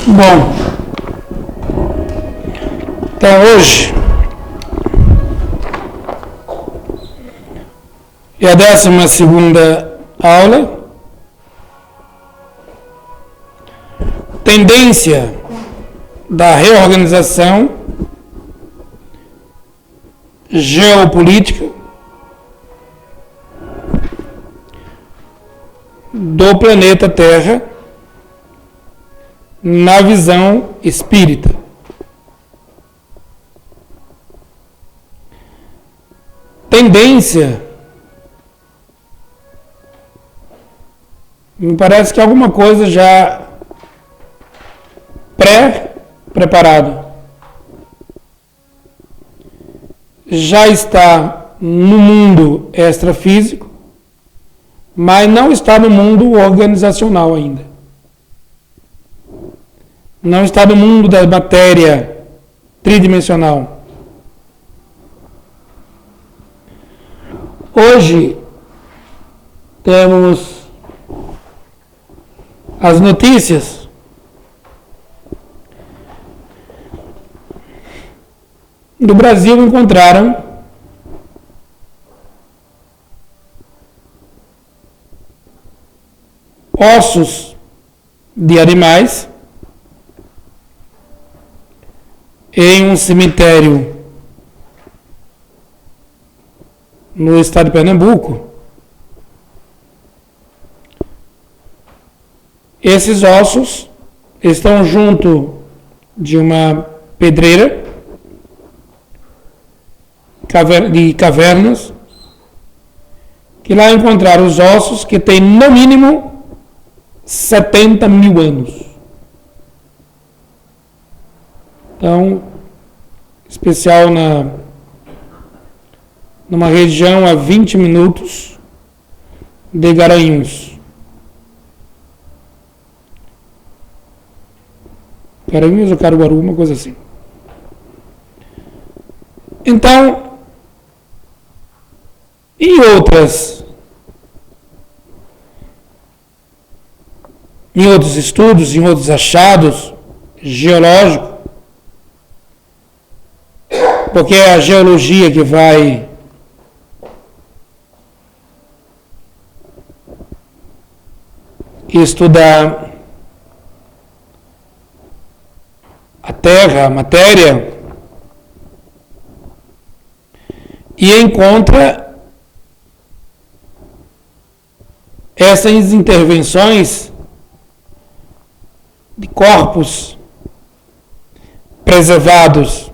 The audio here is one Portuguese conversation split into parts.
Bom, então hoje é a 12ª aula. Tendência da reorganização geopolítica do planeta Terra na visão espírita. Tendência, me parece que alguma coisa já pré-preparado. Já está no mundo extrafísico, mas não está no mundo organizacional ainda. Não está no mundo da matéria tridimensional. Hoje temos as notícias do Brasil. Encontraram ossos de animais em um cemitério no estado de Pernambuco. Esses ossos estão junto de uma pedreira de cavernas, que lá encontraram os ossos que têm no mínimo 70 mil anos. Então, especial numa região a 20 minutos de Garanhuns. Garanhuns ou Caruaru, uma coisa assim. Então, em outros estudos, em outros achados geológicos, porque é a geologia que vai estudar a Terra, a matéria, e encontra essas intervenções de corpos preservados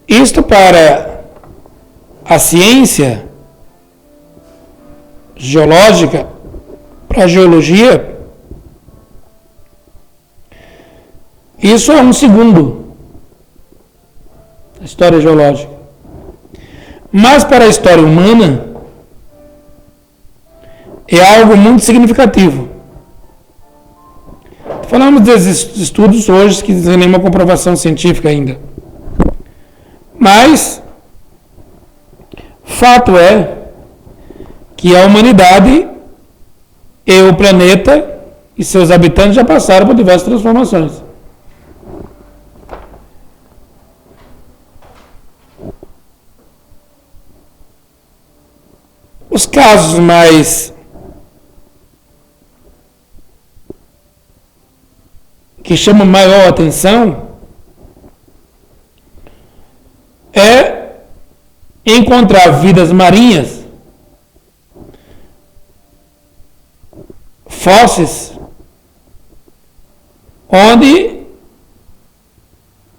isto para a ciência geológica, para a geologia, isso é um segundo da história geológica. Mas para a história humana é algo muito significativo. Falamos desses estudos hoje que não tem nenhuma comprovação científica ainda. Mas fato é que a humanidade e o planeta e seus habitantes já passaram por diversas transformações. Os casos mais que chamam maior atenção é encontrar vidas marinhas, fósseis, onde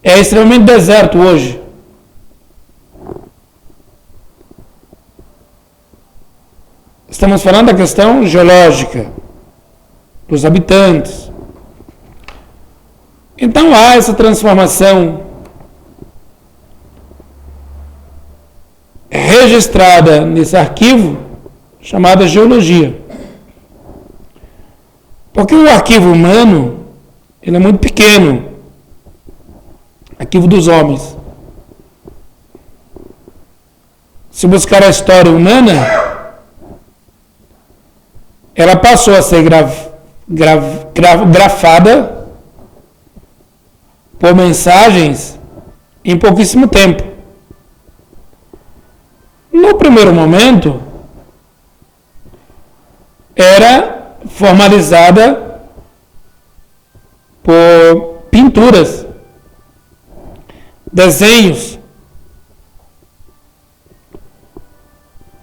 é extremamente deserto hoje. Estamos falando da questão geológica, dos habitantes. Então há essa transformação registrada nesse arquivo chamado geologia. Porque o arquivo humano, ele é muito pequeno, arquivo dos homens. Se buscar a história humana, ela passou a ser grafada por mensagens em pouquíssimo tempo. No primeiro momento, era formalizada por pinturas, desenhos.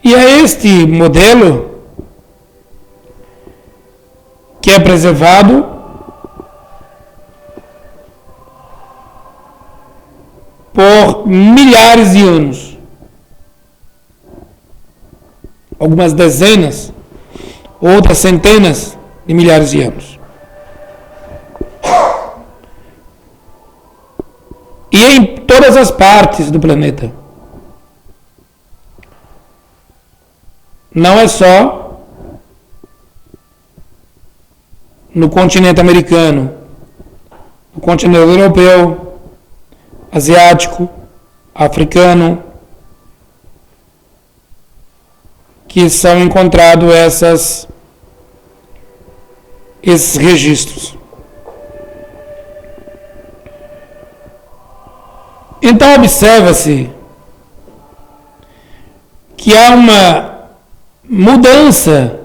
E é este modelo que é preservado por milhares de anos. Algumas dezenas, outras centenas de milhares de anos. E em todas as partes do planeta. Não é só no continente americano, no continente europeu, asiático, africano, que são encontrados esses registros. Então observa-se que há uma mudança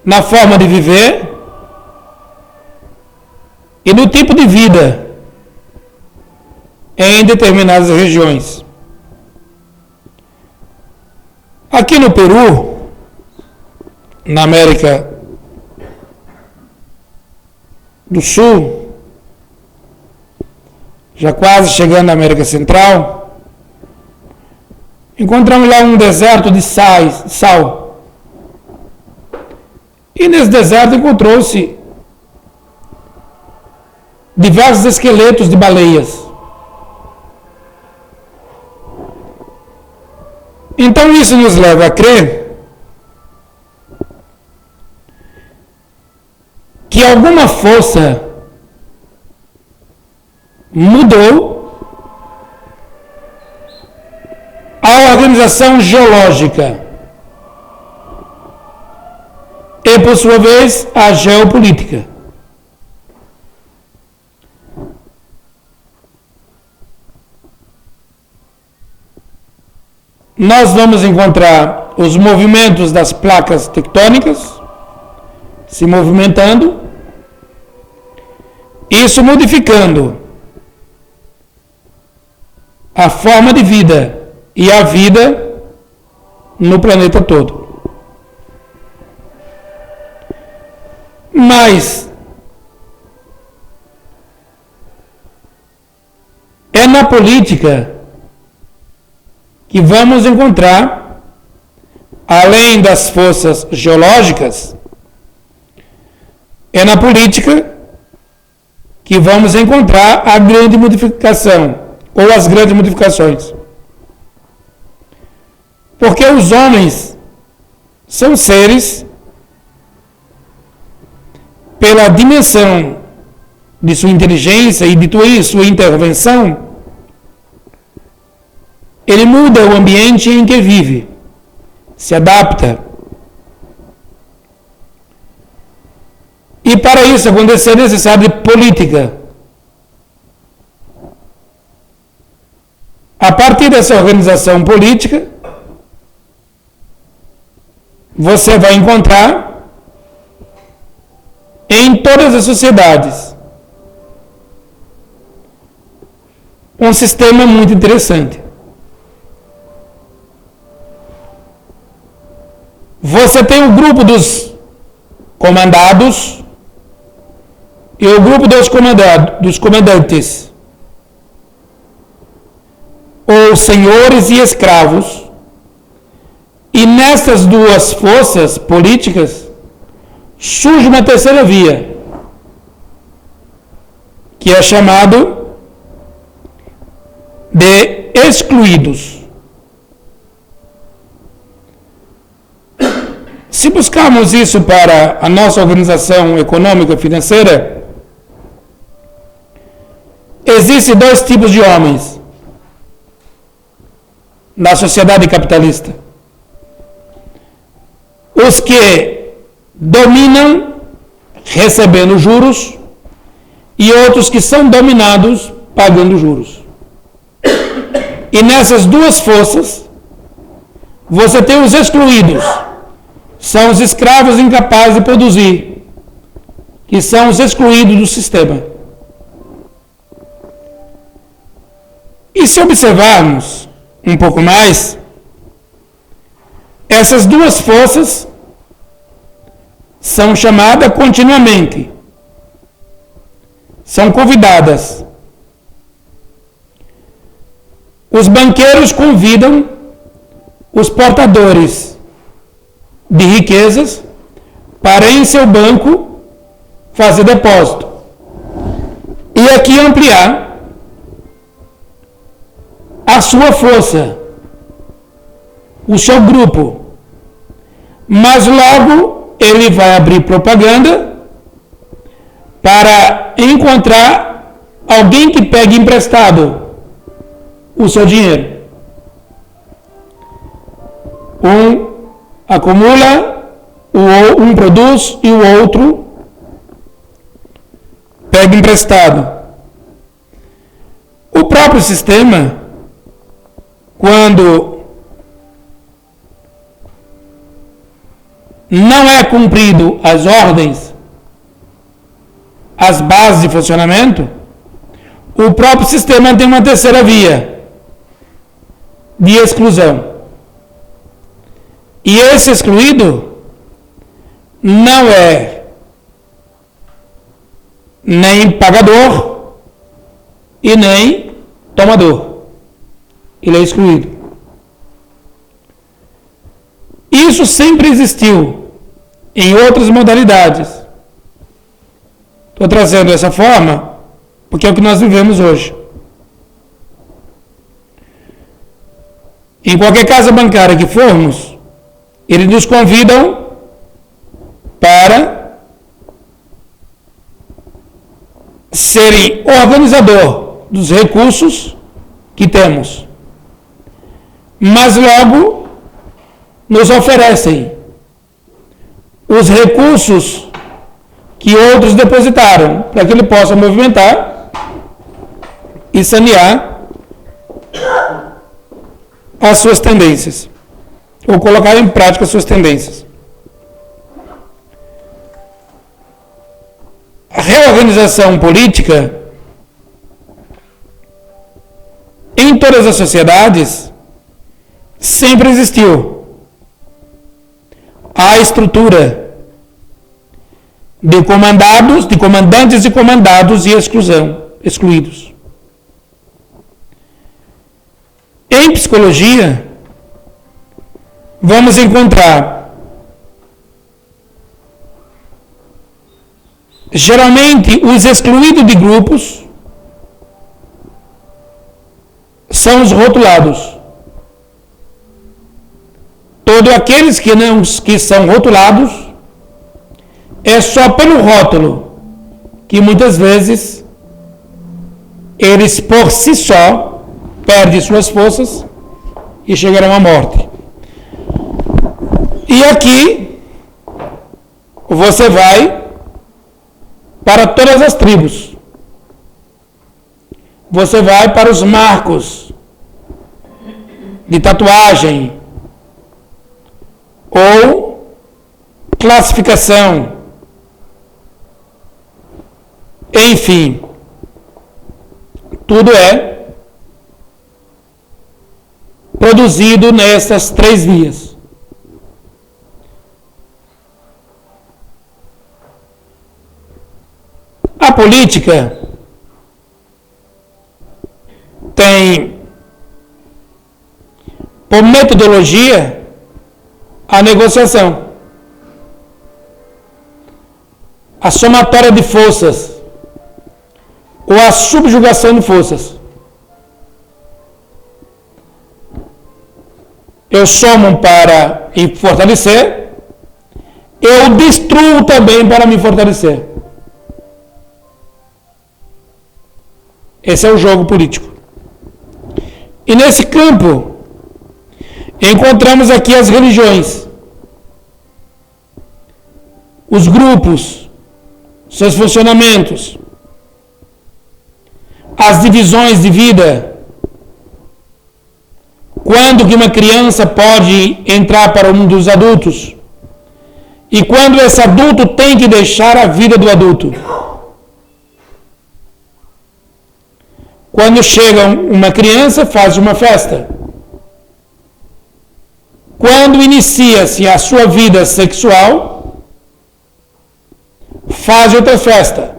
na forma de viver e no tipo de vida em determinadas regiões. Aqui no Peru, na América do Sul, já quase chegando na América Central, encontramos lá um deserto de sal. E nesse deserto encontrou-se diversos esqueletos de baleias. Então isso nos leva a crer que alguma força mudou a organização geológica e, por sua vez, a geopolítica. Nós vamos encontrar os movimentos das placas tectônicas se movimentando, isso modificando a forma de vida e a vida no planeta todo. Mas é na política que vamos encontrar, além das forças geológicas, é na política que vamos encontrar a grande modificação, ou as grandes modificações. Porque os homens são seres, pela dimensão de sua inteligência e de sua intervenção, ele muda o ambiente em que vive, se adapta. E para isso acontecer é necessário política. A partir dessa organização política, você vai encontrar em todas as sociedades um sistema muito interessante. Você tem o grupo dos comandados e o grupo dos comandantes, ou senhores e escravos, e nessas duas forças políticas surge uma terceira via, que é chamado de excluídos. Se buscarmos isso para a nossa organização econômica e financeira, existem dois tipos de homens na sociedade capitalista. os que dominam recebendo juros e outros que são dominados pagando juros. E nessas duas forças, você tem os excluídos, são os escravos incapazes de produzir, que são os excluídos do sistema. E se observarmos um pouco mais, essas duas forças são chamadas continuamente, são convidadas. Os banqueiros convidam os portadores de riquezas para em seu banco fazer depósito. E aqui ampliar a sua força, o seu grupo. Mas logo ele vai abrir propaganda para encontrar alguém que pegue emprestado o seu dinheiro. Um acumula, um produz e o outro pega emprestado. O próprio sistema, quando não é cumprido as ordens, as bases de funcionamento, o próprio sistema tem uma terceira via de exclusão. E esse excluído não é nem pagador e nem tomador. Ele é excluído. Isso sempre existiu em outras modalidades. Estou trazendo dessa forma porque é o que nós vivemos hoje. Em qualquer casa bancária que formos, eles nos convidam para serem organizador dos recursos que temos. Mas logo nos oferecem os recursos que outros depositaram para que ele possa movimentar e sanear as suas tendências, ou colocar em prática as suas tendências. A reorganização política em todas as sociedades sempre existiu. A estrutura de comandados, de comandantes e comandados e excluídos. Em psicologia, vamos encontrar geralmente os excluídos de grupos são os rotulados. Todos aqueles que são rotulados é só pelo rótulo que muitas vezes eles por si só perdem suas forças e chegarão à morte. E aqui você vai para todas as tribos. Você vai para os marcos de tatuagem ou classificação. Enfim, tudo é produzido nessas três vias. A política tem por metodologia a negociação, a somatória de forças ou a subjugação de forças. Eu somo para me fortalecer, eu destruo também para me fortalecer. Esse é o jogo político. E nesse campo, encontramos aqui as religiões. os grupos, seus funcionamentos, as divisões de vida, quando que uma criança pode entrar para o mundo dos adultos e quando esse adulto tem que deixar a vida do adulto. Quando chega uma criança, faz uma festa. Quando inicia-se a sua vida sexual, faz outra festa.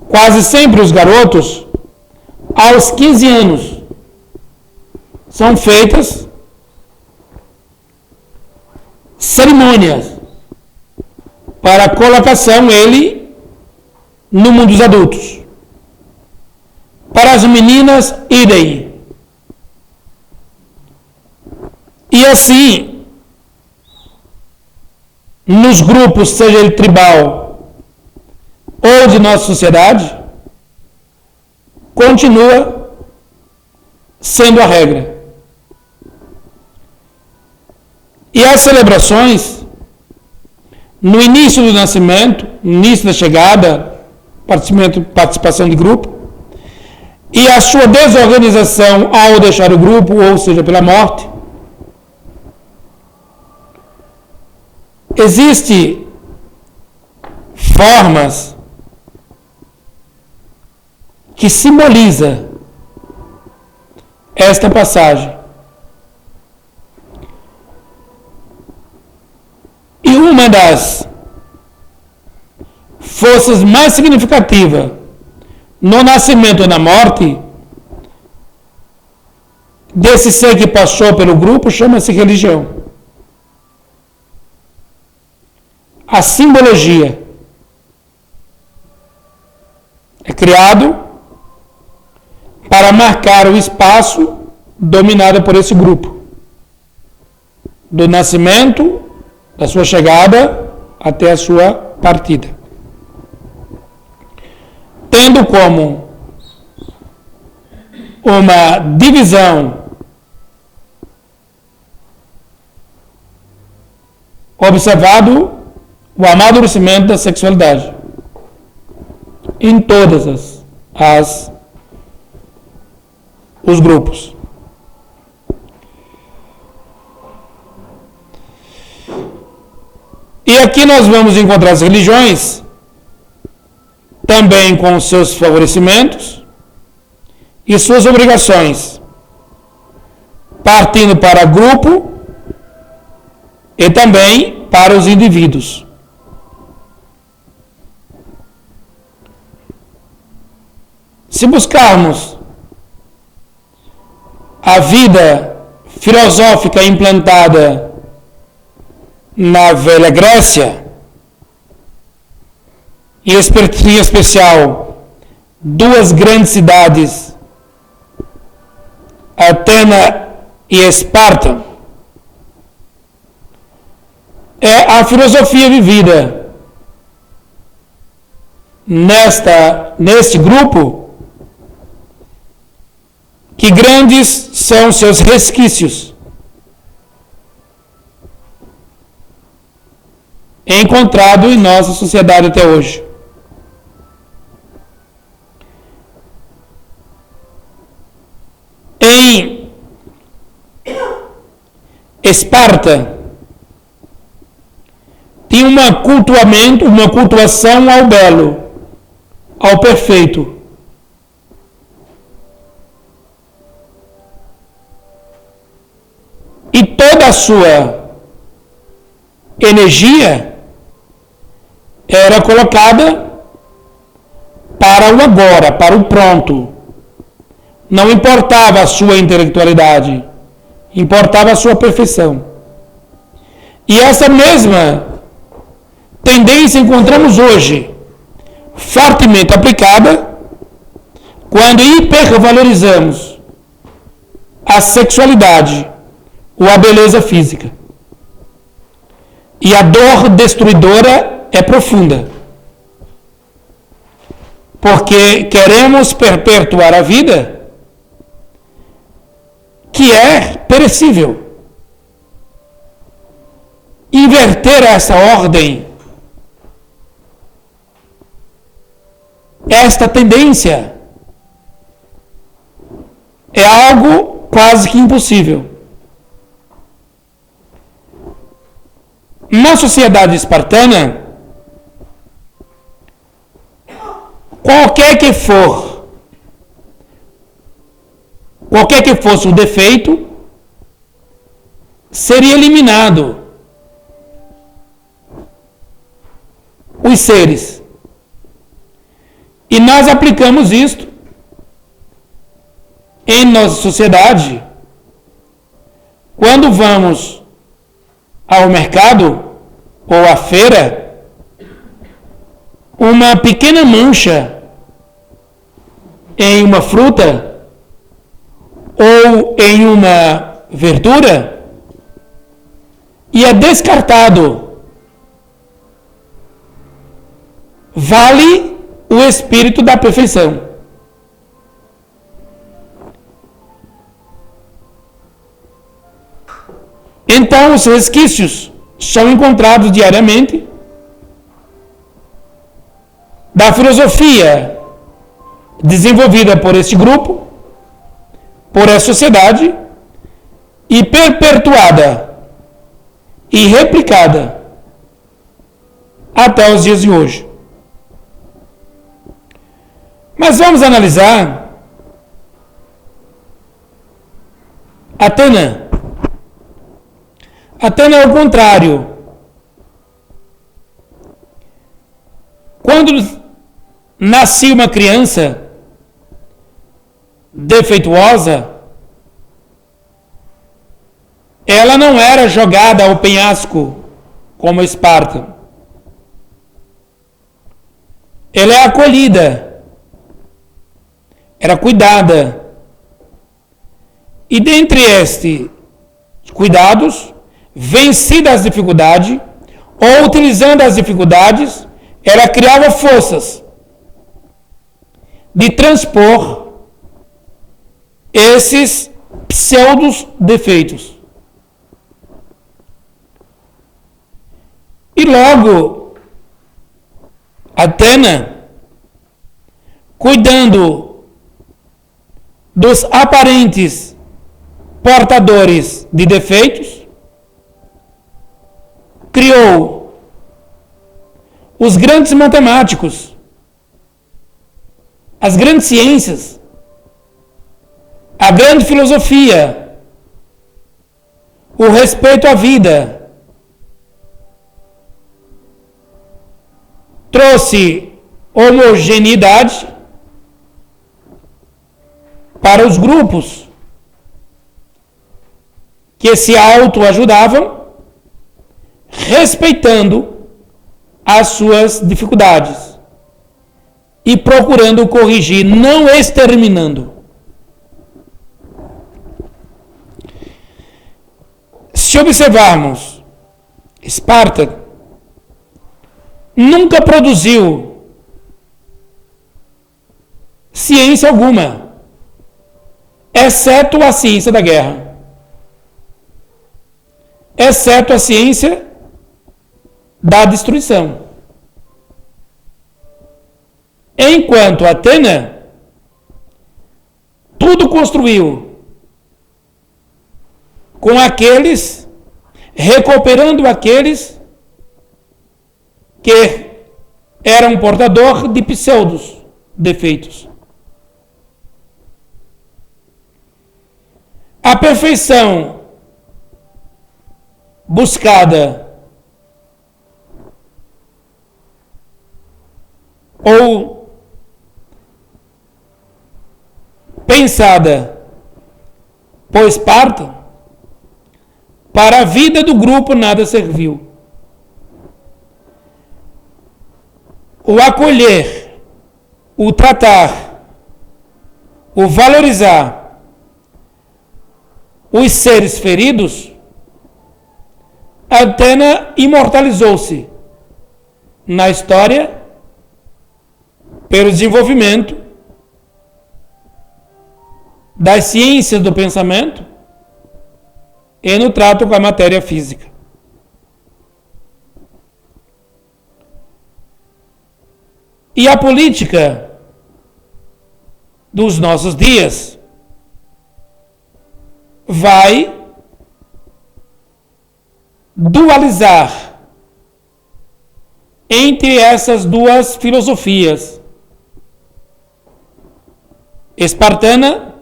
Quase sempre os garotos, aos 15 anos, são feitas cerimônias para a colocação ele no mundo dos adultos. Para as meninas, idem. E assim, nos grupos, seja ele tribal ou de nossa sociedade, continua sendo a regra. E as celebrações, no início do nascimento, no início da chegada, participação de grupo, e a sua desorganização ao deixar o grupo, ou seja, pela morte, existem formas que simbolizam esta passagem. E uma das forças mais significativas no nascimento e na morte desse ser que passou pelo grupo chama-se religião. A simbologia é criado para marcar o espaço dominado por esse grupo, do nascimento, da sua chegada até a sua partida, tendo como uma divisão observado o amadurecimento da sexualidade em todas os grupos. E aqui nós vamos encontrar as religiões também com seus favorecimentos e suas obrigações, partindo para grupo e também para os indivíduos. Se buscarmos a vida filosófica implantada na velha Grécia, em especial duas grandes cidades, Atena e Esparta, é a filosofia vivida neste grupo, que grandes são seus resquícios, encontrado em nossa sociedade até hoje. Em Esparta, tinha uma cultuação ao belo, ao perfeito. E toda a sua energia era colocada para o agora, para o pronto. Não importava a sua intelectualidade, importava a sua perfeição. E essa mesma tendência encontramos hoje, fortemente aplicada, quando hipervalorizamos a sexualidade ou a beleza física. E a dor destruidora é profunda. Porque queremos perpetuar a vida que é perecível. Em inverter essa ordem, esta tendência, é algo quase que impossível. Na sociedade espartana, qualquer que fosse o defeito, seria eliminado. Os seres. E nós aplicamos isto em nossa sociedade quando vamos ao mercado ou à feira. Uma pequena mancha em uma fruta ou em uma verdura e é descartado. Vale o espírito da perfeição. Então, os resquícios são encontrados diariamente da filosofia desenvolvida por este grupo, por essa sociedade, e perpetuada e replicada até os dias de hoje. Mas vamos analisar Atena. Atena é o contrário. Quando nascia uma criança defeituosa, ela não era jogada ao penhasco como Esparta. Ela é acolhida, era cuidada. E dentre estes cuidados, vencida as dificuldades, ou utilizando as dificuldades, ela criava forças de transpor esses pseudos defeitos. E logo, Atena, cuidando dos aparentes portadores de defeitos, criou os grandes matemáticos, as grandes ciências, a grande filosofia, o respeito à vida. Trouxe homogeneidade para os grupos que se autoajudavam, respeitando as suas dificuldades e procurando corrigir, não exterminando. Se observarmos, Esparta nunca produziu ciência alguma, exceto a ciência da guerra, exceto a ciência da destruição. Enquanto Atena tudo construiu com aqueles, recuperando aqueles que eram portador de pseudos defeitos. A perfeição buscada ou pensada por Esparta, para a vida do grupo nada serviu. O acolher, o tratar, o valorizar os seres feridos, Atena imortalizou-se na história pelo desenvolvimento das ciências do pensamento e no trato com a matéria física. E a política dos nossos dias vai dualizar entre essas duas filosofias, espartana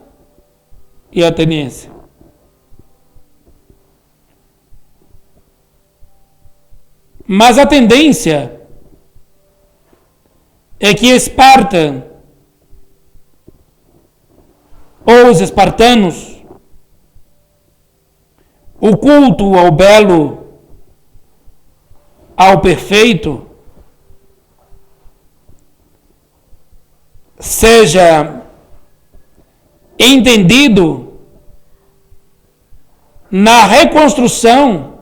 e ateniense. Mas a tendência é que Esparta, ou os espartanos, o culto ao belo, ao perfeito, seja entendido na reconstrução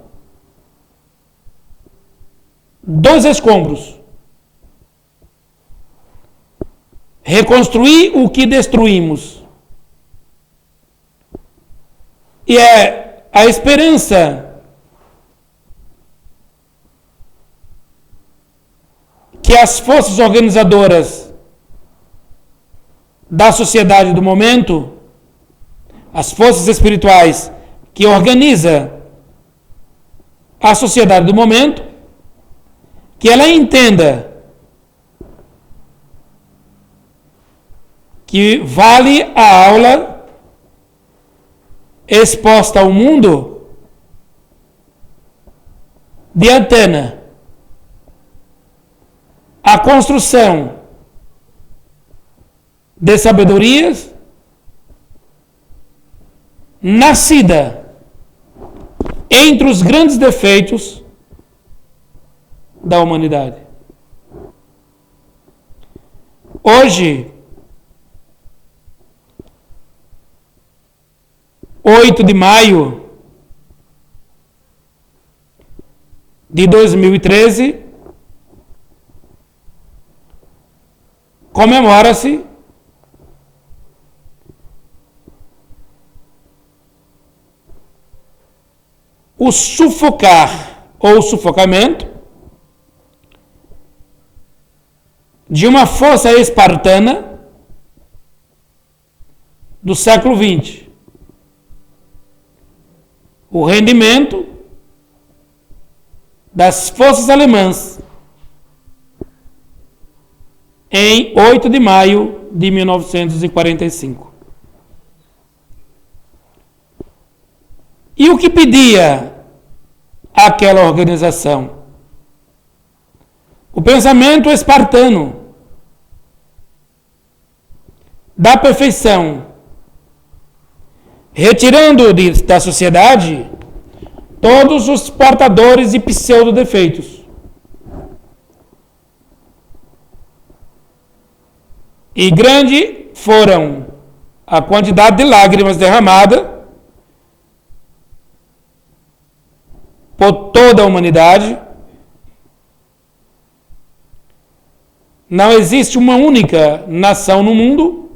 dos escombros. Reconstruir o que destruímos. E é a esperança que as forças organizadoras da sociedade do momento, as forças espirituais que organiza a sociedade do momento, que ela entenda que vale a aula exposta ao mundo de Atena, a construção de sabedorias nascida entre os grandes defeitos da humanidade. Hoje, 8 de maio de 2013, comemora-se o sufocar ou sufocamento de uma força espartana do século XX. O rendimento das forças alemãs em 8 de maio de 1945. E o que pedia aquela organização? O pensamento espartano da perfeição, retirando da sociedade todos os portadores de pseudo-defeitos. E grande foram a quantidade de lágrimas derramadas por toda a humanidade. Não existe uma única nação no mundo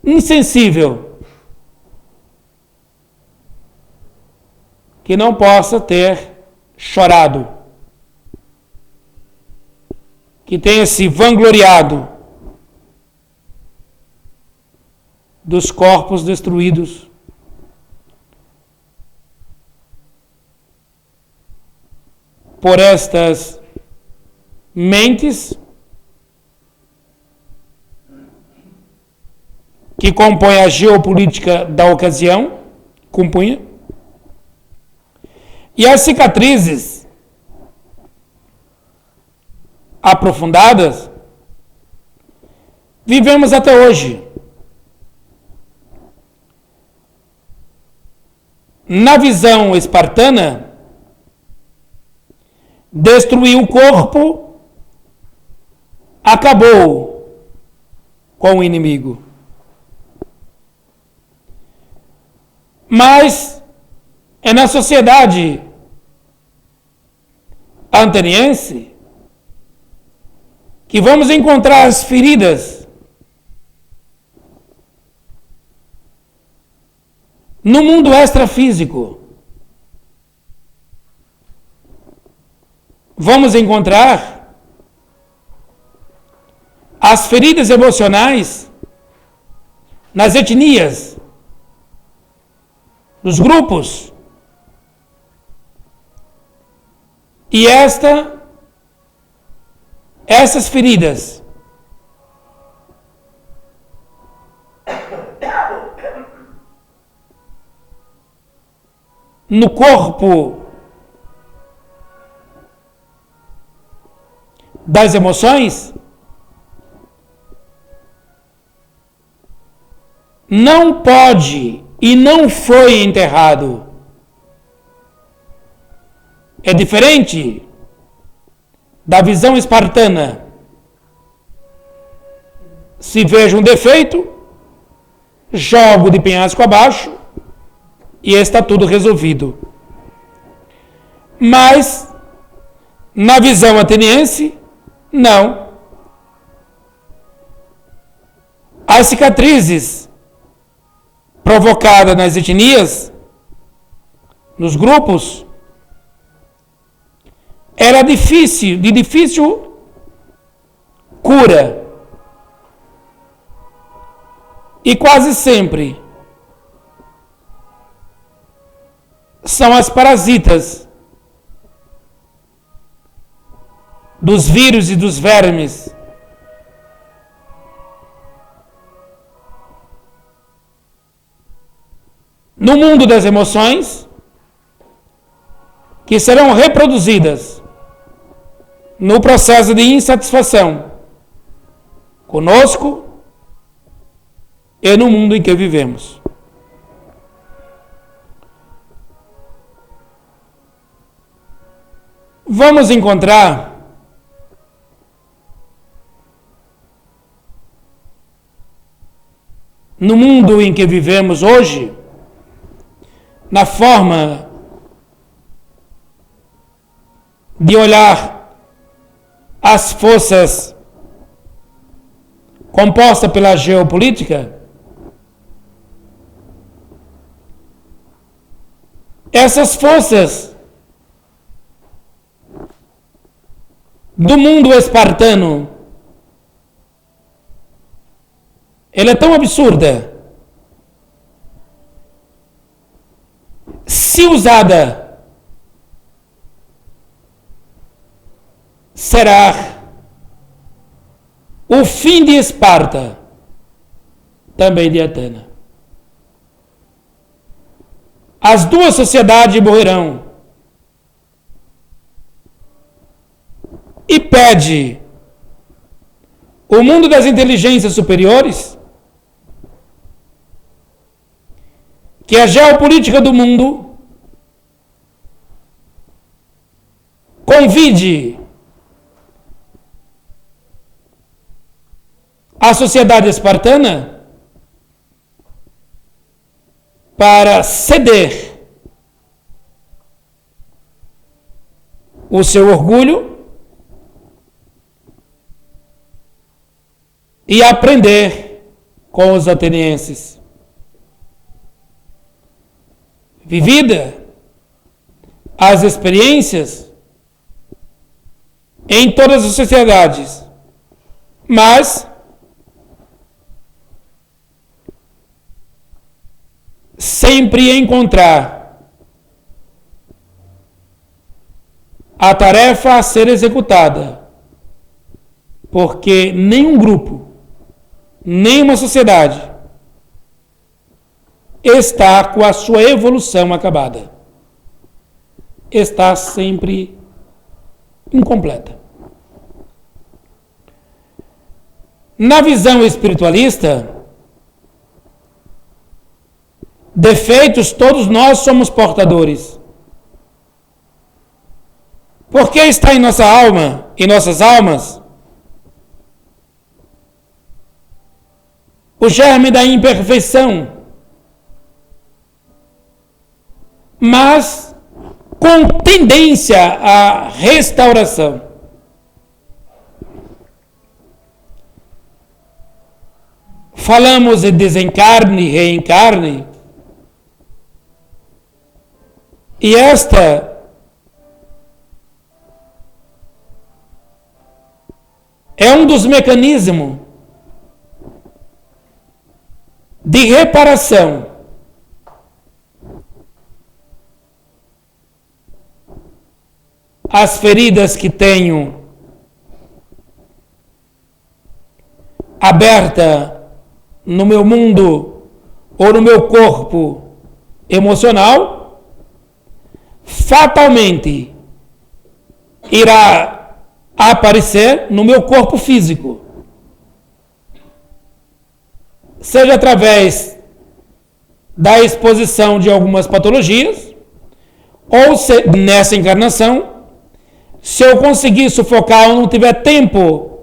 insensível que não possa ter chorado, que tenha se vangloriado dos corpos destruídos por estas mentes que compõem a geopolítica da ocasião, compunha, e as cicatrizes aprofundadas vivemos até hoje. Na visão espartana, destruir o corpo acabou com o inimigo. Mas é na sociedade ateniense que vamos encontrar as feridas no mundo extrafísico. vamos encontrar as feridas emocionais nas etnias, nos grupos. E essas feridas no corpo das emoções não pode e não foi enterrado. É diferente da visão espartana. Se vejo um defeito, jogo de penhasco abaixo e está tudo resolvido. Mas, na visão ateniense, não. As cicatrizes provocadas nas etnias, nos grupos, era de difícil cura. E quase sempre são as parasitas dos vírus e dos vermes no mundo das emoções que serão reproduzidas no processo de insatisfação conosco e no mundo em que vivemos. Vamos encontrar no mundo em que vivemos hoje, na forma de olhar as forças compostas pela geopolítica, essas forças do mundo espartano, ela é tão absurda. Se usada, será o fim de Esparta, também de Atena. As duas sociedades morrerão. E pede o mundo das inteligências superiores que a geopolítica do mundo convide a sociedade espartana para ceder o seu orgulho e aprender com os atenienses. Vivida as experiências em todas as sociedades, mas sempre encontrar a tarefa a ser executada, porque nenhum grupo, nenhuma sociedade está com a sua evolução acabada. Está sempre incompleta. Na visão espiritualista, defeitos todos nós somos portadores. Porque está em nossa alma, em nossas almas, o germe da imperfeição, mas com tendência à restauração. Falamos de desencarne, reencarne, e esta é um dos mecanismos de reparação às feridas que tenho aberta no meu mundo ou no meu corpo emocional, fatalmente irá aparecer no meu corpo físico, seja através da exposição de algumas patologias, ou se, nessa encarnação, se eu conseguir sufocar ou não tiver tempo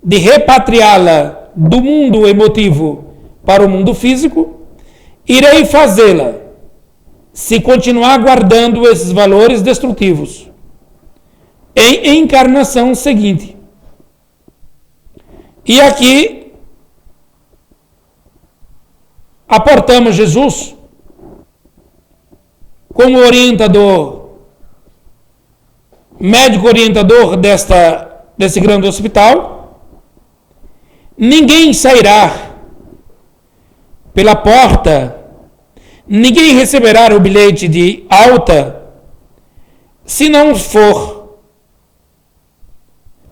de repatriá-la do mundo emotivo para o mundo físico, irei fazê-la se continuar guardando esses valores destrutivos em encarnação seguinte. E aqui aportamos Jesus como orientador, médico orientador desse grande hospital. Ninguém sairá pela porta, ninguém receberá o bilhete de alta se não for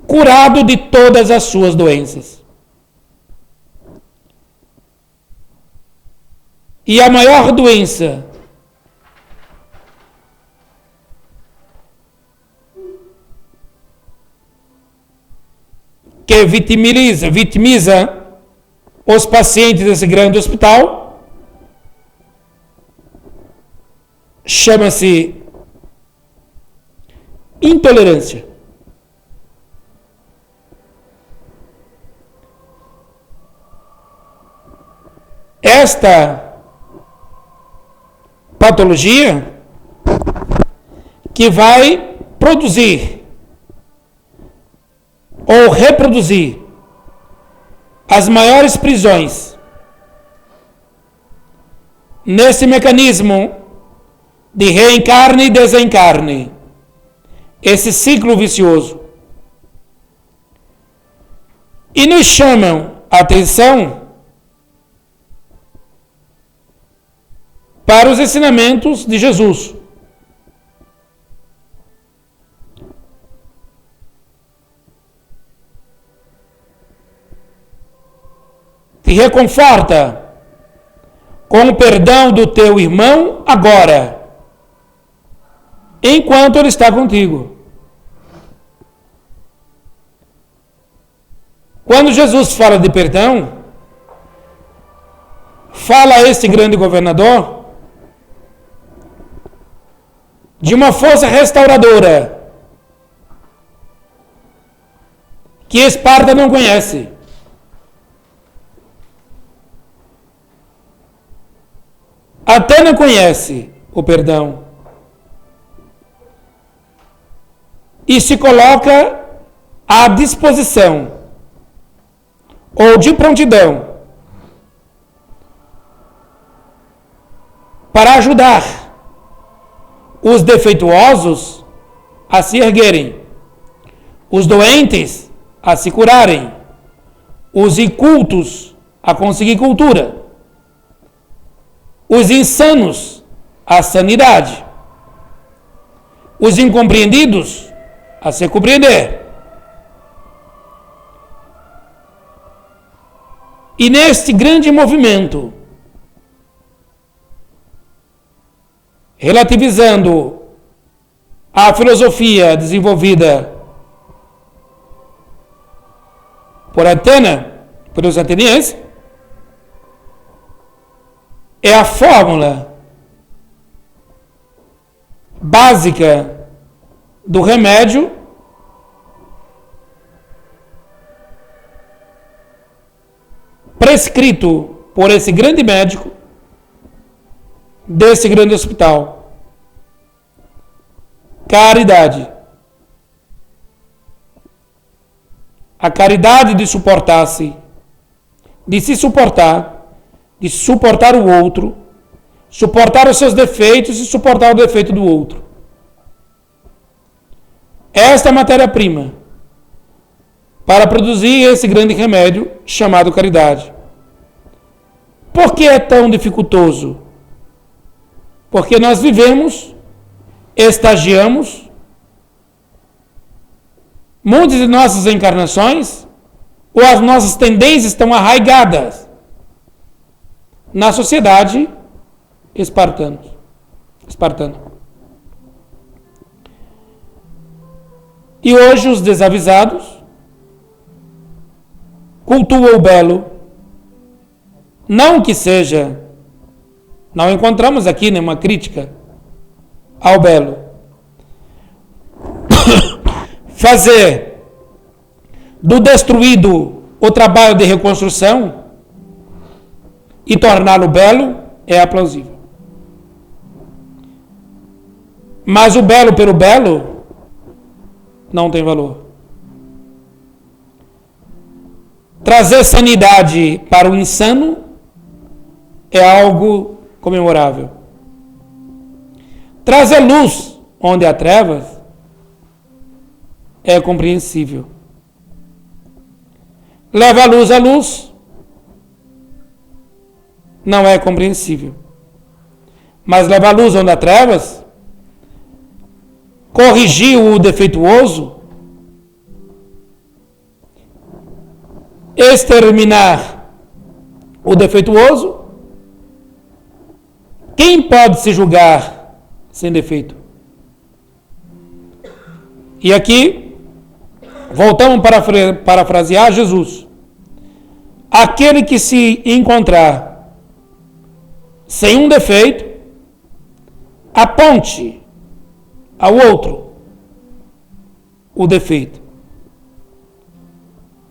curado de todas as suas doenças. E a maior doença que vitimiza os pacientes desse grande hospital chama-se intolerância. Esta patologia que vai produzir ou reproduzir as maiores prisões nesse mecanismo de reencarne e desencarne, esse ciclo vicioso. E nos chamam a atenção para os ensinamentos de Jesus. Te reconforta com o perdão do teu irmão agora, enquanto ele está contigo. Quando Jesus fala de perdão, fala a este grande governador de uma força restauradora que Esparta não conhece. Atena conhece o perdão e se coloca à disposição ou de prontidão para ajudar os defeituosos a se erguerem, os doentes a se curarem, os incultos a conseguir cultura, os insanos a sanidade, os incompreendidos a se compreender. E neste grande movimento, relativizando a filosofia desenvolvida por Atena, pelos atenienses, é a fórmula básica do remédio prescrito por esse grande médico desse grande hospital. Caridade. A caridade de suportar-se, de se suportar, de suportar o outro, suportar os seus defeitos e suportar o defeito do outro. Esta é a matéria-prima para produzir esse grande remédio chamado caridade. Por que é tão dificultoso? Porque nós vivemos, estagiamos, muitas de nossas encarnações, ou as nossas tendências estão arraigadas na sociedade espartana. E hoje os desavisados cultuam o belo. Não que seja, não encontramos aqui nenhuma crítica ao belo. Fazer do destruído o trabalho de reconstrução e torná-lo belo é aplausível. Mas o belo pelo belo não tem valor. Trazer sanidade para o insano é algo comemorável. Trazer luz onde há trevas é compreensível. Leva a luz à luz não é compreensível. Mas leva a luz onde há trevas, corrigir o defeituoso, exterminar o defeituoso, quem pode se julgar sem defeito? E aqui, voltamos para parafrasear Jesus. Aquele que se encontrar sem um defeito, aponte ao outro o defeito.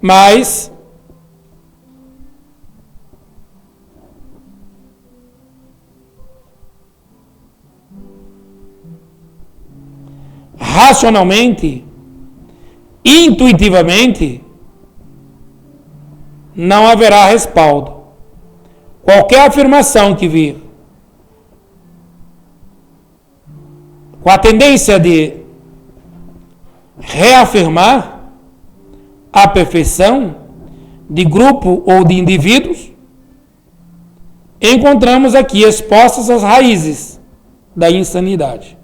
Mas racionalmente, intuitivamente, não haverá respaldo. Qualquer afirmação que vir com a tendência de reafirmar a perfeição de grupo ou de indivíduos, encontramos aqui expostas as raízes da insanidade.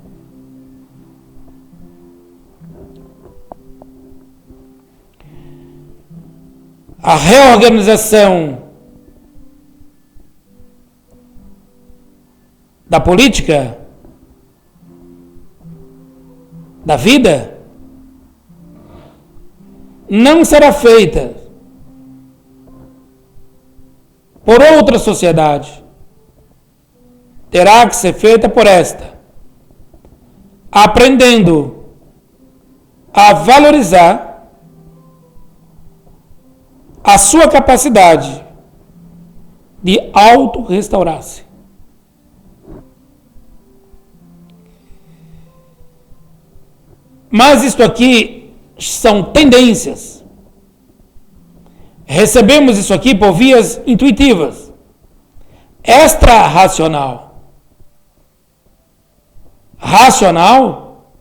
A reorganização da política, da vida, não será feita por outra sociedade. Terá que ser feita por esta, aprendendo a valorizar a sua capacidade de auto-restaurar-se. Mas isto aqui são tendências. Recebemos isso aqui por vias intuitivas, extra-racional. Racional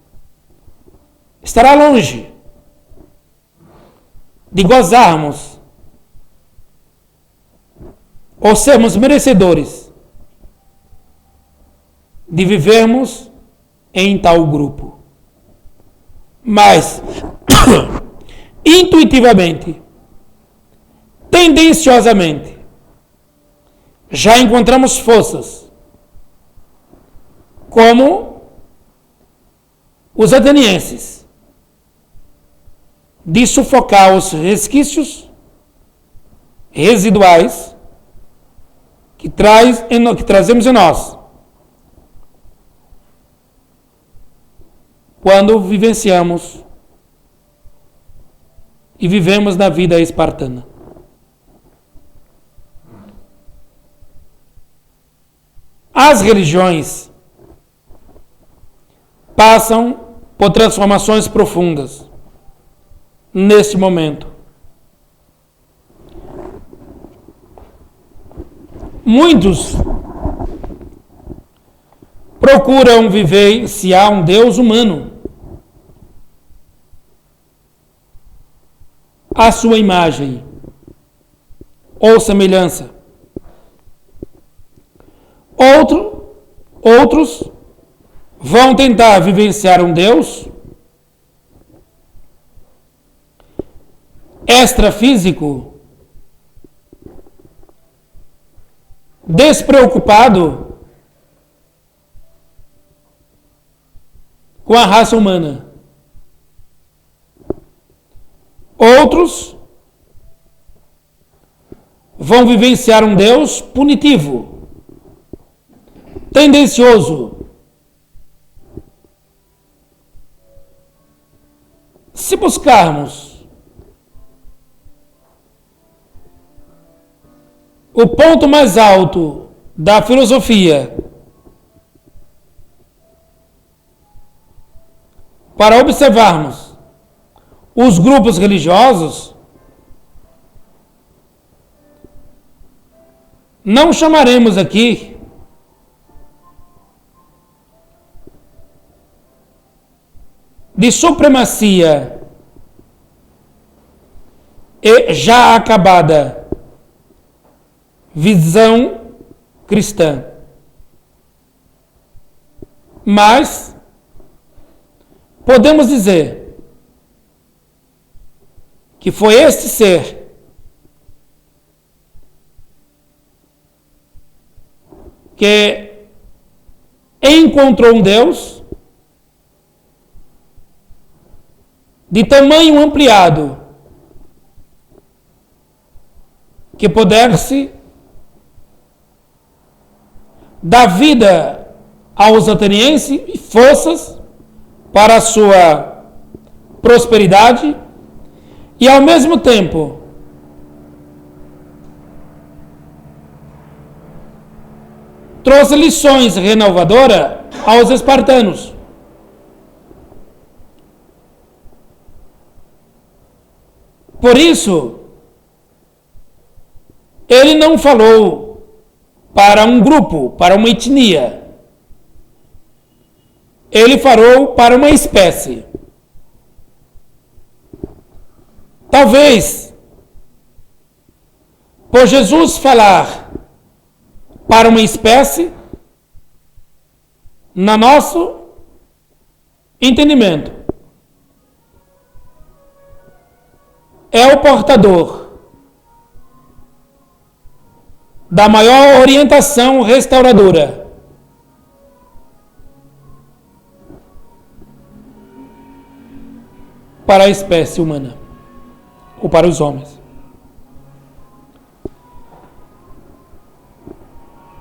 estará longe de gozarmos ou sermos merecedores de vivermos em tal grupo. Mas, intuitivamente, tendenciosamente, já encontramos forças, como os atenienses, de sufocar os resquícios residuais que trazemos em nós quando vivenciamos e vivemos na vida espartana. As religiões passam por transformações profundas neste momento. Muitos procuram vivenciar um Deus humano, à sua imagem ou semelhança. Outros vão tentar vivenciar um Deus extrafísico, despreocupado com a raça humana. Outros vão vivenciar um Deus punitivo, tendencioso. Se buscarmos o ponto mais alto da filosofia para observarmos os grupos religiosos, não chamaremos aqui de supremacia e já acabada visão cristã, mas podemos dizer que foi este ser que encontrou um Deus de tamanho ampliado que pudesse dar vida aos atenienses e forças para a sua prosperidade e, ao mesmo tempo, trouxe lições renovadoras aos espartanos. Por isso, ele não falou para um grupo, para uma etnia. Ele falou para uma espécie. Talvez, por Jesus falar para uma espécie, no nosso entendimento, é o portador da maior orientação restauradora. Para a espécie humana, ou para os homens.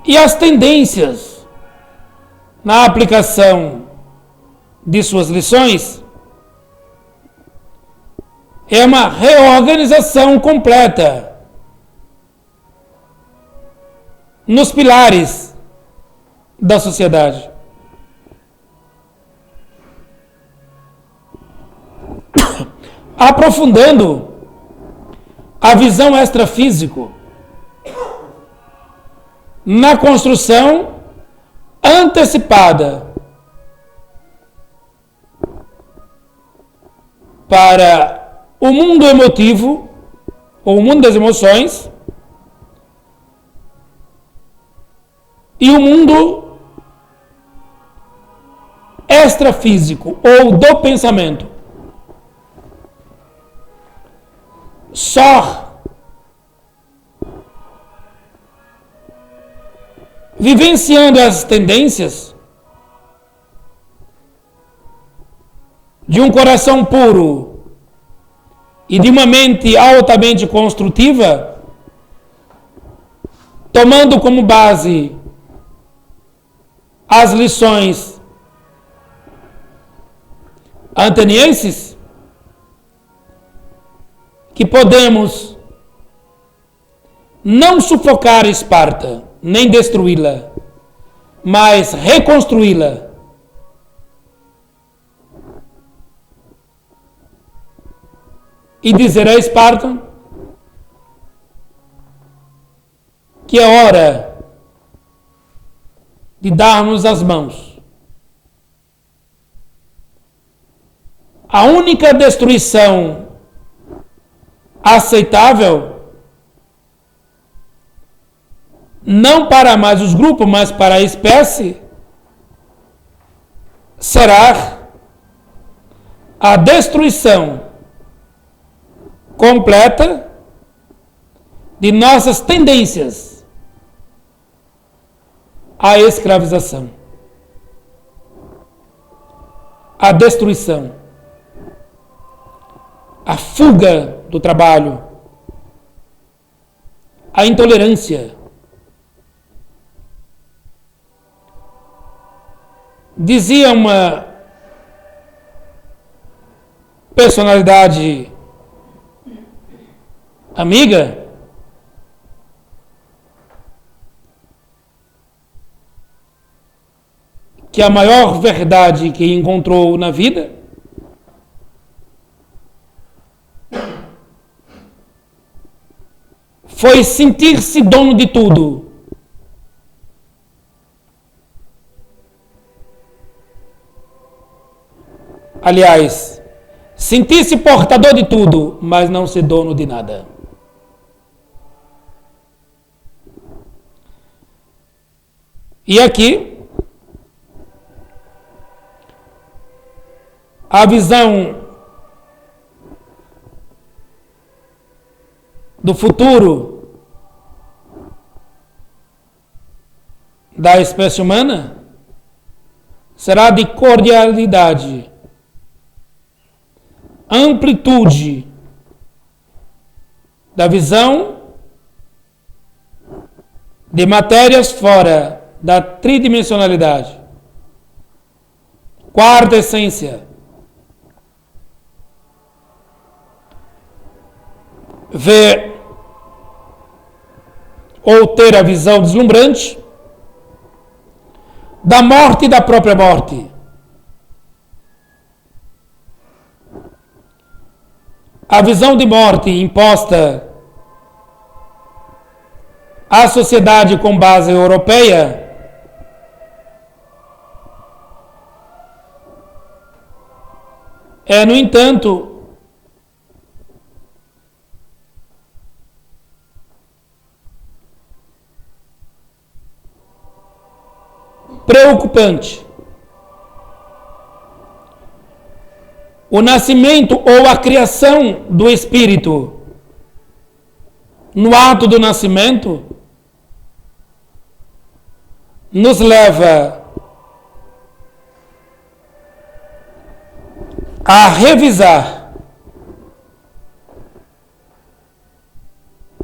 E as tendências na aplicação de suas lições é uma reorganização completa nos pilares da sociedade. Aprofundando a visão extrafísico na construção antecipada para o mundo emotivo, ou o mundo das emoções, e o mundo extrafísico, ou do pensamento. Só vivenciando as tendências de um coração puro e de uma mente altamente construtiva, tomando como base as lições atenienses, que podemos não sufocar Esparta, nem destruí-la, mas reconstruí-la. E dizer a Esparta que é hora de darmos as mãos. A única destruição aceitável, não para mais os grupos, mas para a espécie, será a destruição completa de nossas tendências à escravização, a destruição, a fuga do trabalho, a intolerância. Dizia uma personalidade amiga que a maior verdade que encontrou na vida foi sentir-se dono de tudo. Aliás, sentir-se portador de tudo, mas não ser dono de nada. E aqui, a visão do futuro da espécie humana será de cordialidade, amplitude da visão de matérias fora da tridimensionalidade. Quarta essência. Ver ou ter a visão deslumbrante da morte e da própria morte. A visão de morte imposta à sociedade com base europeia é, no entanto, preocupante. O nascimento ou a criação do espírito, no ato do nascimento, nos leva a revisar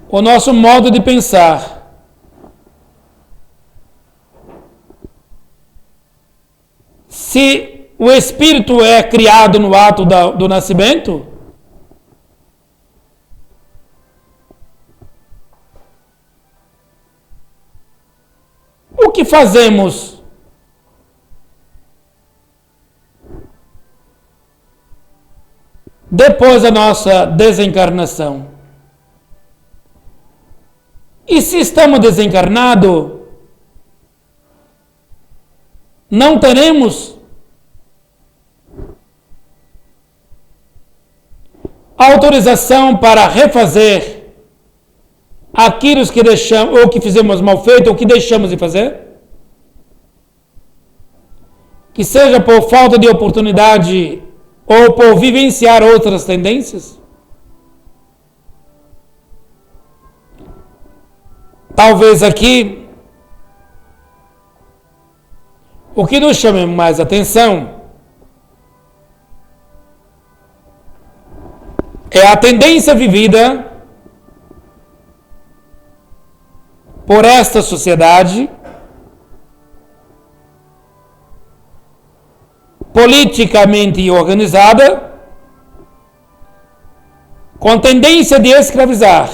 o nosso modo de pensar. Se o espírito é criado no ato do nascimento, o que fazemos depois da nossa desencarnação? E se estamos desencarnados, não teremos autorização para refazer aquilo que deixamos, ou que fizemos mal feito, ou que deixamos de fazer? Que seja por falta de oportunidade ou por vivenciar outras tendências? Talvez aqui o que nos chame mais atenção é a tendência vivida por esta sociedade politicamente organizada, com tendência de escravizar.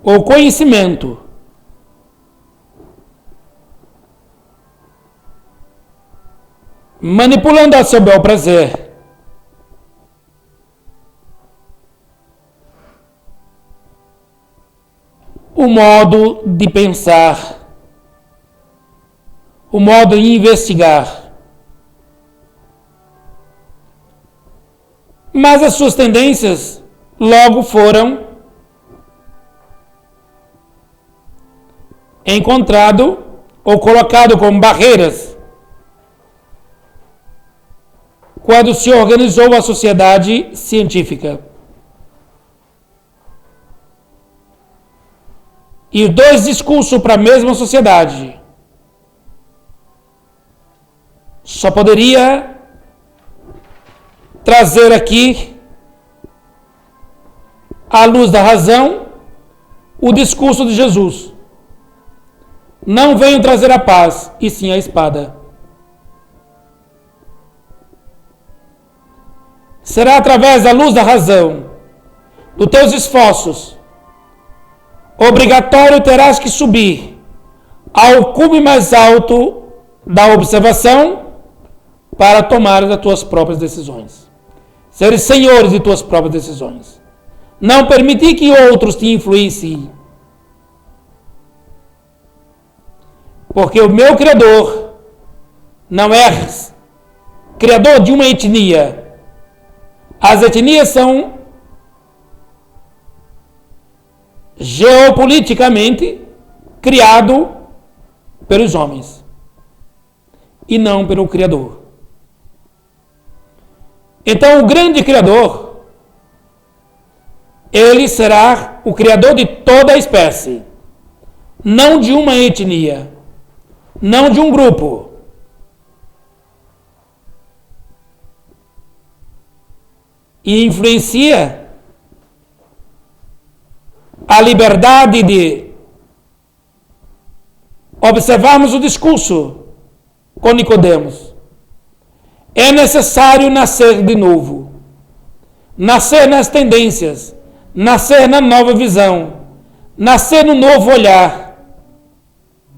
O conhecimento, manipulando a seu bel prazer, o modo de pensar, o modo de investigar, mas as suas tendências logo foram encontrado ou colocado como barreiras quando se organizou a sociedade científica. E os dois discursos para a mesma sociedade só poderia trazer aqui, à luz da razão, o discurso de Jesus. Não venho trazer a paz, e sim a espada. Será através da luz da razão, dos teus esforços, obrigatório terás que subir ao cume mais alto da observação para tomar as tuas próprias decisões. Seres senhores de tuas próprias decisões. Não permitir que outros te influenciem. Porque o meu Criador não é criador de uma etnia. As etnias são geopoliticamente criado pelos homens e não pelo Criador. Então o grande Criador, ele será o Criador de toda a espécie, não de uma etnia, não de um grupo. E influencia a liberdade de observarmos o discurso com Nicodemos. É necessário nascer de novo, nascer nas tendências, nascer na nova visão, nascer no novo olhar,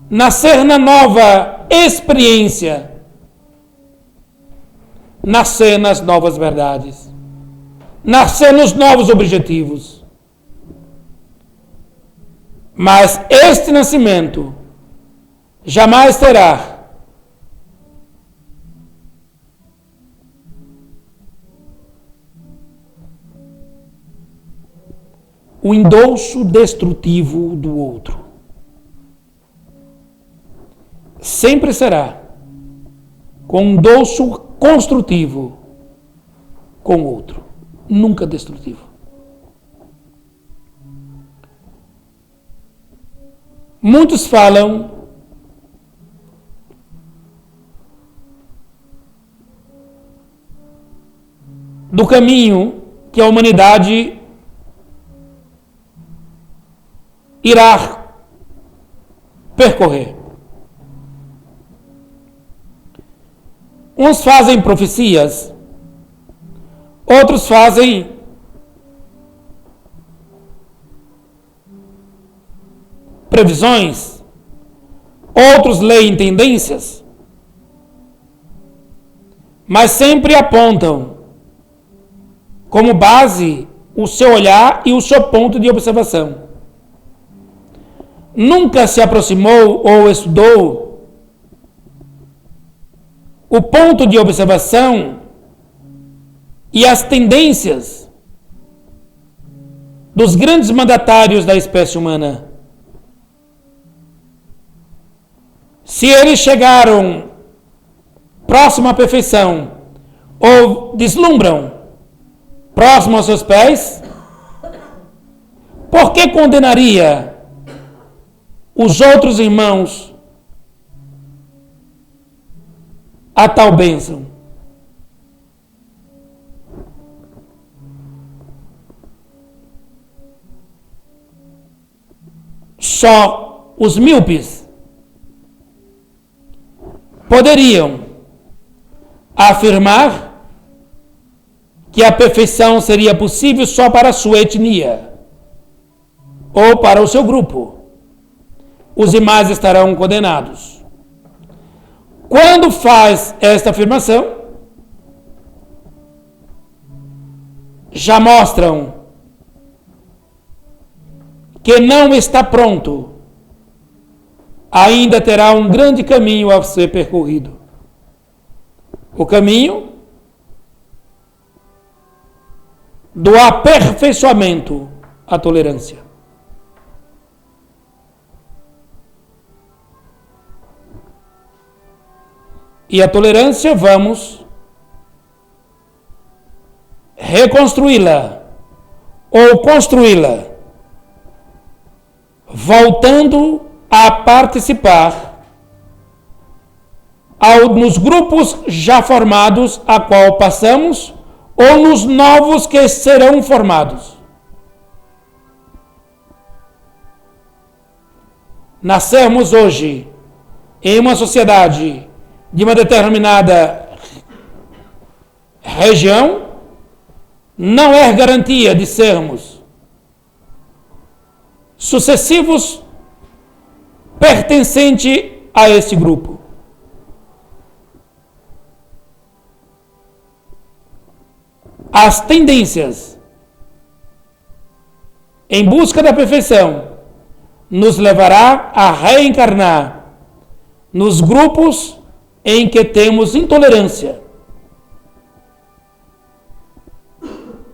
nascer na nova experiência, nascer nas novas verdades, nascer nos novos objetivos. Mas este nascimento jamais terá o endolço destrutivo do outro. Sempre será com um endolço construtivo com o outro, nunca destrutivo. Muitos falam do caminho que a humanidade irá percorrer. Uns fazem profecias, outros fazem previsões, outros leem tendências, mas sempre apontam como base o seu olhar e o seu ponto de observação. Nunca se aproximou ou estudou o ponto de observação e as tendências dos grandes mandatários da espécie humana. Se eles chegaram próximo à perfeição ou deslumbram próximo aos seus pés, por que condenaria os outros irmãos a tal bênção? Só os míopes poderiam afirmar que a perfeição seria possível só para a sua etnia ou para o seu grupo. Os demais estarão condenados. Quando faz esta afirmação, já mostram que não está pronto. Ainda terá um grande caminho a ser percorrido. O caminho do aperfeiçoamento à tolerância. E a tolerância vamos reconstruí-la ou construí-la, voltando a participar nos grupos já formados a qual passamos ou nos novos que serão formados. Nascermos hoje em uma sociedade de uma determinada região não é garantia de sermos sucessivos pertencentes a este grupo. As tendências em busca da perfeição nos levará a reencarnar nos grupos em que temos intolerância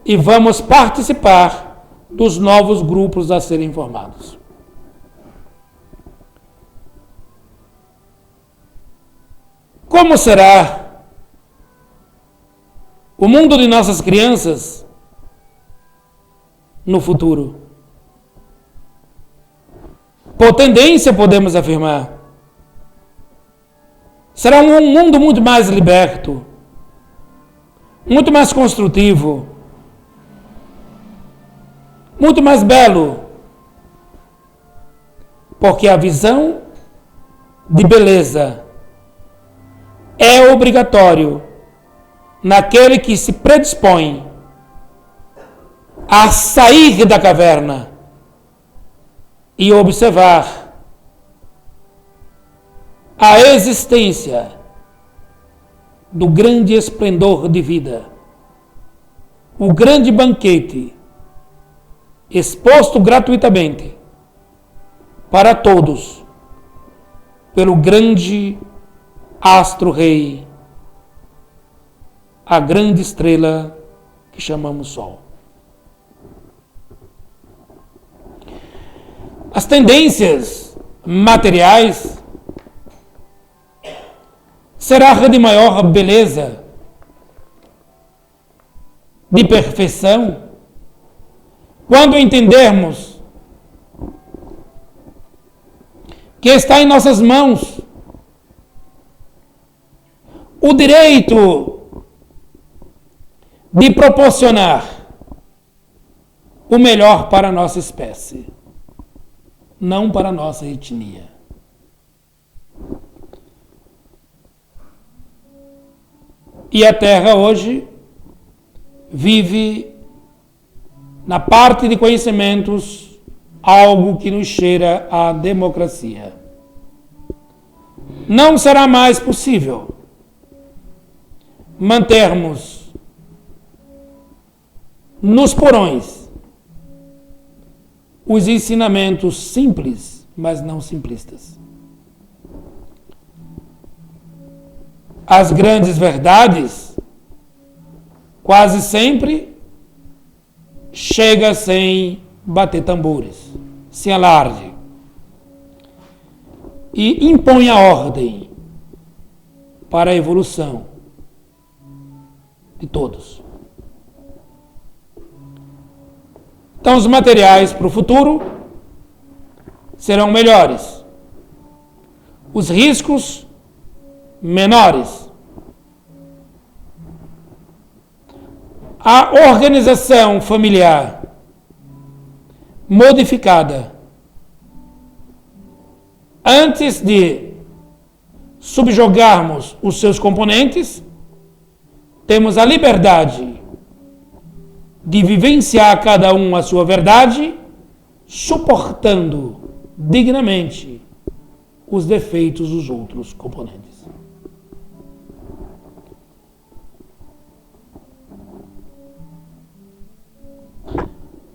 e vamos participar dos novos grupos a serem formados. Como será o mundo de nossas crianças no futuro? Por tendência, podemos afirmar, será um mundo muito mais liberto, muito mais construtivo, muito mais belo, porque a visão de beleza é obrigatório naquele que se predispõe a sair da caverna e observar a existência do grande esplendor de vida, o grande banquete exposto gratuitamente para todos pelo grande astro-rei, a grande estrela que chamamos Sol. As tendências materiais será de maior beleza, de perfeição, quando entendermos que está em nossas mãos o direito de proporcionar o melhor para a nossa espécie, não para a nossa etnia. E a Terra hoje vive na parte de conhecimentos algo que nos cheira à democracia. Não será mais possível mantermos nos porões os ensinamentos simples, mas não simplistas. As grandes verdades quase sempre chega sem bater tambores, sem alarde, e impõe a ordem para a evolução de todos. Então, os materiais para o futuro serão melhores, os riscos menores, a organização familiar modificada antes de subjugarmos os seus componentes, temos a liberdade de vivenciar cada um a sua verdade, suportando dignamente os defeitos dos outros componentes.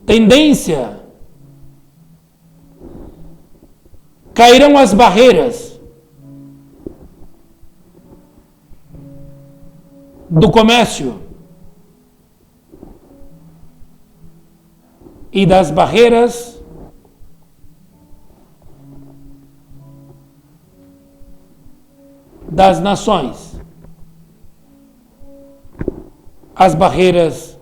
Tendência: cairão as barreiras do comércio, e das barreiras das nações, as barreiras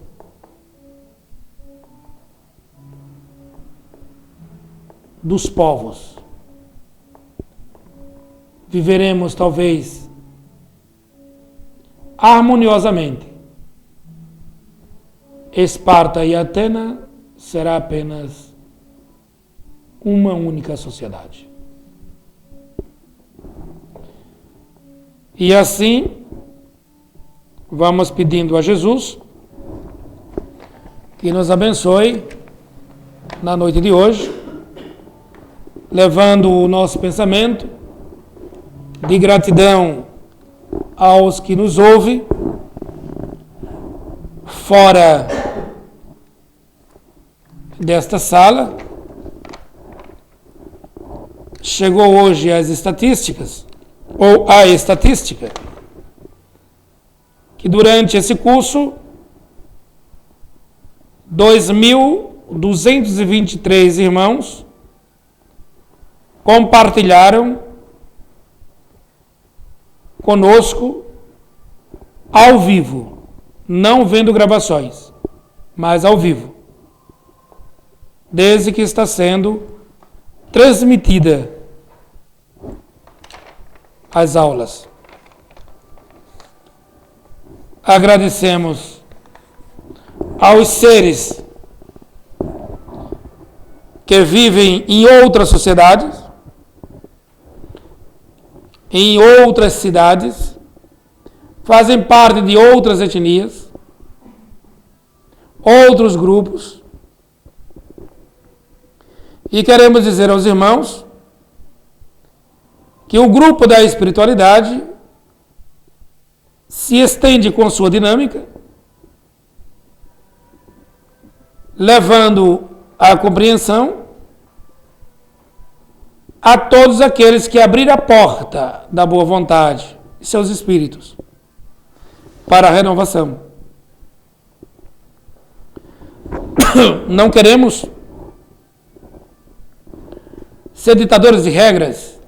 dos povos. Viveremos talvez harmoniosamente. Esparta e Atena será apenas uma única sociedade. E assim, vamos pedindo a Jesus que nos abençoe na noite de hoje, levando o nosso pensamento de gratidão aos que nos ouvem, fora desta sala. Chegou hoje as estatísticas, ou a estatística, que durante esse curso 2.223 irmãos compartilharam conosco ao vivo, não vendo gravações, mas ao vivo, desde que está sendo transmitida as aulas. Agradecemos aos seres que vivem em outras sociedades, em outras cidades, fazem parte de outras etnias, outros grupos, e queremos dizer aos irmãos que o grupo da espiritualidade se estende com sua dinâmica, levando à compreensão a todos aqueles que abriram a porta da boa vontade e seus espíritos para a renovação. Não queremos ser ditadores de regras,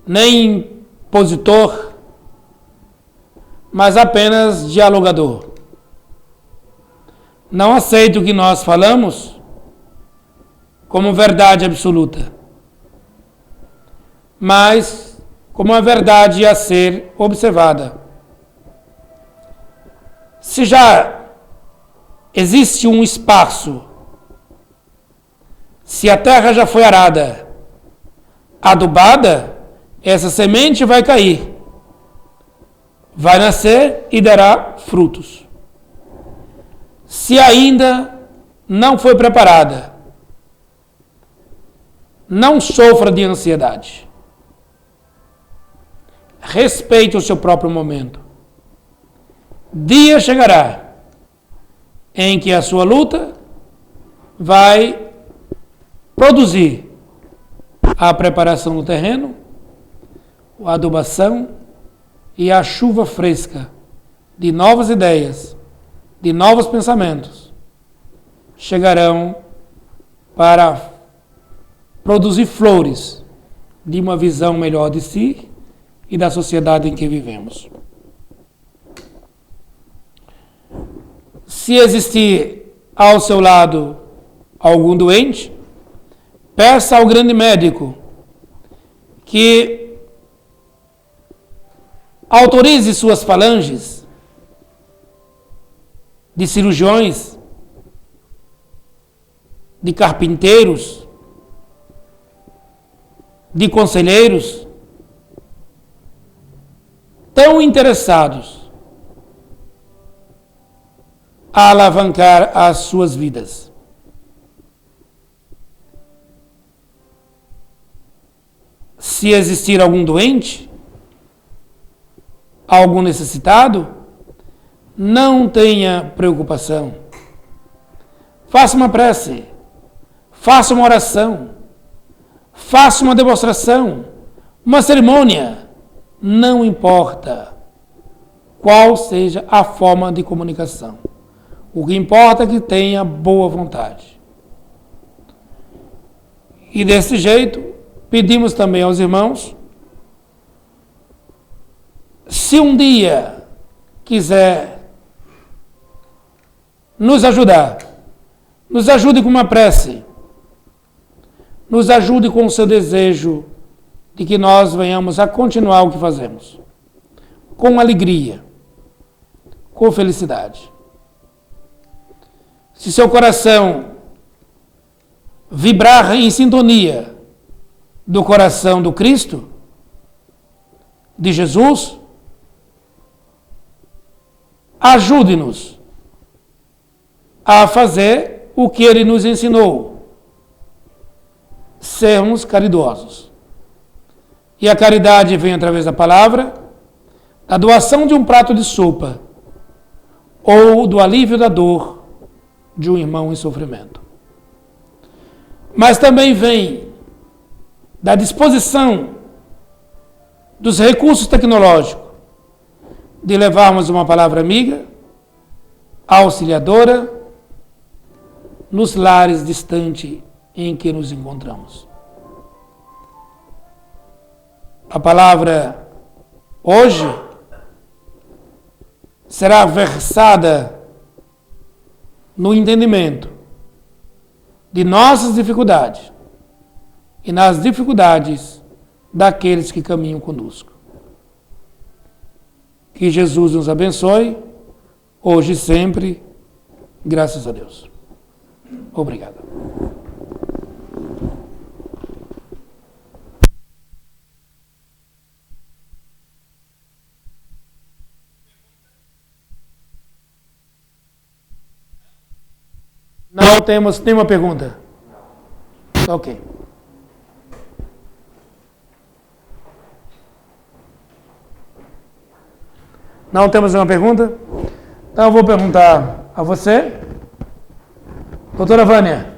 nem impositor, mas apenas dialogador. Não aceito o que nós falamos como verdade absoluta, mas como uma verdade a ser observada. Se já existe um espaço, se a terra já foi arada, adubada, essa semente vai cair, vai nascer e dará frutos. Se ainda não foi preparada, não sofra de ansiedade. Respeite o seu próprio momento. Dia chegará em que a sua luta vai produzir a preparação do terreno, a adubação e a chuva fresca de novas ideias, de novos pensamentos, chegarão para produzir flores de uma visão melhor de si e da sociedade em que vivemos. Se existir ao seu lado algum doente, peça ao grande médico que autorize suas falanges de cirurgiões, de carpinteiros, de conselheiros, tão interessados a alavancar as suas vidas. Se existir algum doente, algum necessitado, não tenha preocupação. Faça uma prece, faça uma oração, faça uma demonstração, uma cerimônia, não importa qual seja a forma de comunicação. O que importa é que tenha boa vontade. E desse jeito, pedimos também aos irmãos, se um dia quiser nos ajudar, nos ajude com uma prece, nos ajude com o seu desejo de que nós venhamos a continuar o que fazemos, com alegria, com felicidade. Se seu coração vibrar em sintonia do coração do Cristo, de Jesus, ajude-nos a fazer o que Ele nos ensinou, sermos caridosos. E a caridade vem através da palavra, da doação de um prato de sopa ou do alívio da dor de um irmão em sofrimento. Mas também vem da disposição dos recursos tecnológicos de levarmos uma palavra amiga, auxiliadora, nos lares distantes em que nos encontramos. A palavra hoje será versada no entendimento de nossas dificuldades e nas dificuldades daqueles que caminham conosco. Que Jesus nos abençoe, hoje e sempre, graças a Deus. Obrigado. Não temos nenhuma pergunta? Ok. Não temos nenhuma pergunta? Então eu vou perguntar a você. Doutora Vânia.